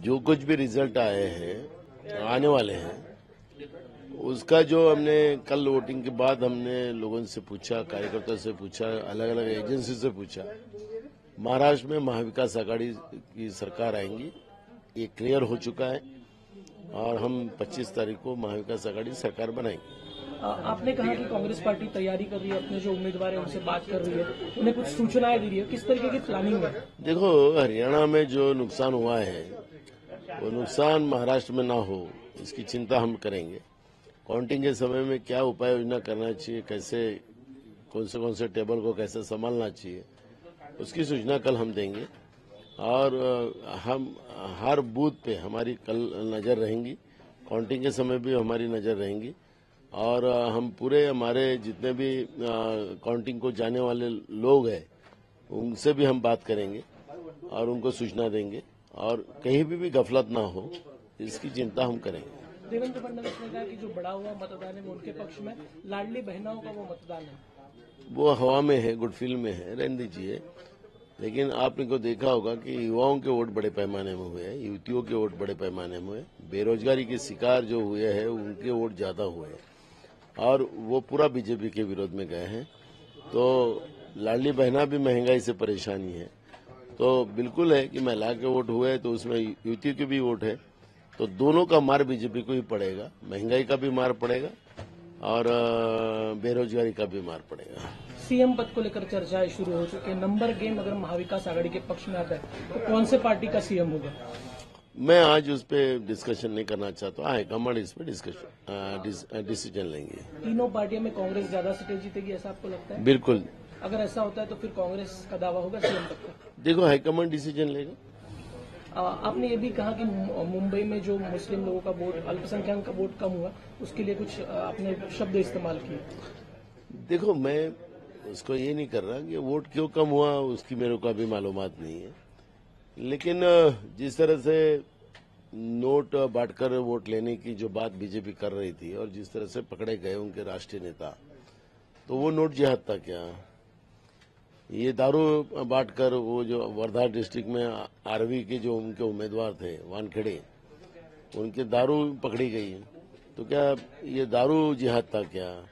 जो कुछ भी रिजल्ट आए हैं आने वाले हैं उसका जो हमने कल वोटिंग के बाद हमने लोगों से पूछा, कार्यकर्ताओं से पूछा, अलग अलग एजेंसी से पूछा। महाराष्ट्र में महाविकास आघाड़ी की सरकार आएंगी, ये क्लियर हो चुका है और हम 25 तारीख को महाविकास आघाड़ी सरकार बनाएंगे। आपने कहा कि कांग्रेस पार्टी तैयारी कर रही है, अपने जो उम्मीदवार है उनसे बात कर रही है, उन्हें कुछ सूचनाएं दे रही है, किस तरीके की प्लानिंग है? देखो, हरियाणा में जो नुकसान हुआ है वो नुकसान महाराष्ट्र में ना हो, इसकी चिंता हम करेंगे। काउंटिंग के समय में क्या उपाय योजना करना चाहिए, कैसे कौन से टेबल को कैसे संभालना चाहिए, उसकी सूचना कल हम देंगे। और हम हर बूथ पे हमारी कल नजर रहेंगी, काउंटिंग के समय भी हमारी नजर रहेंगी और हम पूरे हमारे जितने भी काउंटिंग को जाने वाले लोग हैं उनसे भी हम बात करेंगे और उनको सूचना देंगे और कहीं भी गफलत ना हो, इसकी चिंता हम करेंगे। देवेंद्र फडणवीस ने कहा कि जो बढ़ा हुआ मतदान है वो उनके पक्ष में, लाडली बहनों का वो मतदान है वो हवा में है, गुडफील में है, रहने दीजिए। लेकिन आपने को देखा होगा कि युवाओं के वोट बड़े पैमाने में हुए हैं, युवतियों के वोट बड़े पैमाने में हुए, बेरोजगारी के शिकार जो हुए हैं उनके वोट ज्यादा हुए हैं और वो पूरा बीजेपी के विरोध में गए हैं। तो लाडली बहना भी महंगाई से परेशानी है, तो बिल्कुल है कि महिला के वोट हुए तो उसमें युवतियों के भी वोट है, तो दोनों का मार बीजेपी को ही पड़ेगा। महंगाई का भी मार पड़ेगा और बेरोजगारी का भी मार पड़ेगा। सीएम पद को लेकर चर्चाएं शुरू हो चुकी है। नंबर गेम अगर महाविकास आघाड़ी के पक्ष में आता है तो कौन से पार्टी का सीएम होगा? मैं आज उस पर डिस्कशन नहीं करना चाहता, हाईकमांड इस पर डिसीजन लेंगे। तीनों पार्टियों में कांग्रेस ज्यादा सीटें जीतेगी, ऐसा आपको लगता है? बिल्कुल। अगर ऐसा होता है तो फिर कांग्रेस का दावा होगा सीएम पद का? देखो, हाईकमांड डिसीजन लेगा। आपने ये भी कहा कि मुंबई में जो मुस्लिम लोगों का वोट, अल्पसंख्यक का वोट कम हुआ, उसके लिए कुछ आपने शब्द इस्तेमाल किए। देखो, मैं उसको ये नहीं कर रहा कि वोट क्यों कम हुआ, उसकी मेरे को अभी मालूमात नहीं है। लेकिन जिस तरह से नोट बांटकर वोट लेने की जो बात बीजेपी कर रही थी और जिस तरह से पकड़े गए उनके राष्ट्रीय नेता, तो वो नोट जिहाद था क्या? ये दारू बांटकर वो जो वर्धा डिस्ट्रिक्ट में आरवी के जो उनके उम्मीदवार थे वानखेड़े, उनके दारू पकड़ी गई, तो क्या ये दारू जिहाद था क्या?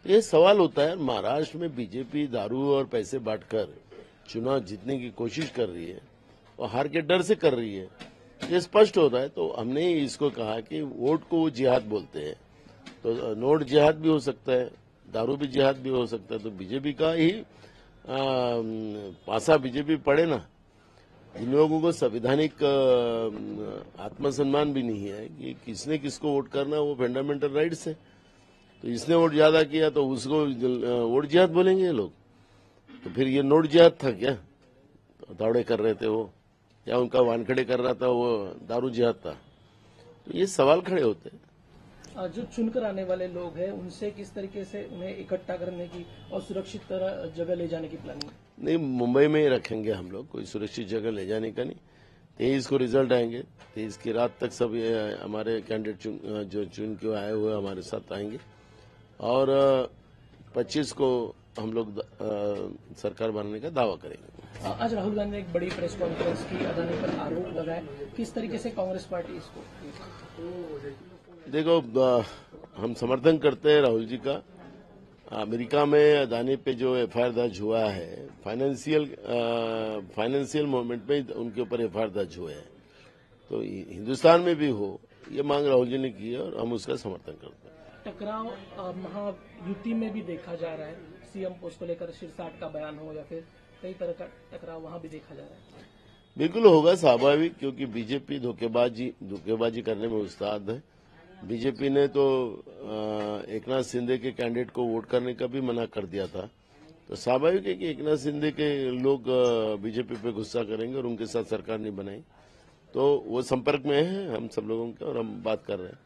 ये सवाल होता है। महाराष्ट्र में बीजेपी दारू और पैसे बांटकर चुनाव जीतने की कोशिश कर रही है और हार के डर से कर रही है, ये स्पष्ट होता है। तो हमने इसको कहा कि वोट को वो जिहाद बोलते हैं, तो नोट जिहाद भी हो सकता है, दारू भी जिहाद भी हो सकता है। तो बीजेपी का ही पासा बीजेपी पड़े ना। इन लोगों को संवैधानिक आत्मसम्मान भी नहीं है कि किसने किसको वोट करना, वो फंडामेंटल राइट्स है। तो इसने वोट ज्यादा किया तो उसको वोट जिहाद बोलेंगे ये लोग। तो फिर ये नोट जिहाद था क्या? तो दौड़े कर रहे थे वो, या उनका वानखड़े कर रहा था वो दारू जिहाद था? तो ये सवाल खड़े होते हैं। जो चुनकर आने वाले लोग हैं उनसे किस तरीके से उन्हें इकट्ठा करने की और सुरक्षित जगह ले जाने की प्लानिंग? नहीं, मुंबई में ही रखेंगे हम लोग, कोई सुरक्षित जगह ले जाने का नहीं। 23 को रिजल्ट आएंगे, 23 की रात तक सब हमारे कैंडिडेट जो चुन के आए हुए हमारे साथ आएंगे और 25 को हम लोग सरकार बनाने का दावा करेंगे। आज राहुल गांधी ने एक बड़ी प्रेस कॉन्फ्रेंस की, अदानी पर आरोप लगाए, किस तरीके से कांग्रेस पार्टी इसको? देखो, हम समर्थन करते हैं राहुल जी का। अमेरिका में अदानी पे जो एफआईआर दर्ज हुआ है, फाइनेंशियल मूवमेंट में उनके ऊपर एफआईआर दर्ज हुए हैं, तो हिंदुस्तान में भी हो, ये मांग राहुल जी ने की है और हम उसका समर्थन करते हैं। टकराव महायुति में भी देखा जा रहा है, सीएम पोस्ट को लेकर शिरसाट का बयान हो या फिर कई तरह का टकराव वहां भी देखा जा रहा है। बिल्कुल होगा, स्वाभाविक, क्योंकि बीजेपी धोखेबाजी करने में उस्ताद है। बीजेपी ने तो एकनाथ शिंदे के कैंडिडेट को वोट करने का भी मना कर दिया था, तो स्वाभाविक है कि एकनाथ शिंदे के लोग बीजेपी पे गुस्सा करेंगे और उनके साथ सरकार नहीं बनाएंगे। तो वो संपर्क में है हम सब लोगों के और हम बात कर रहे हैं।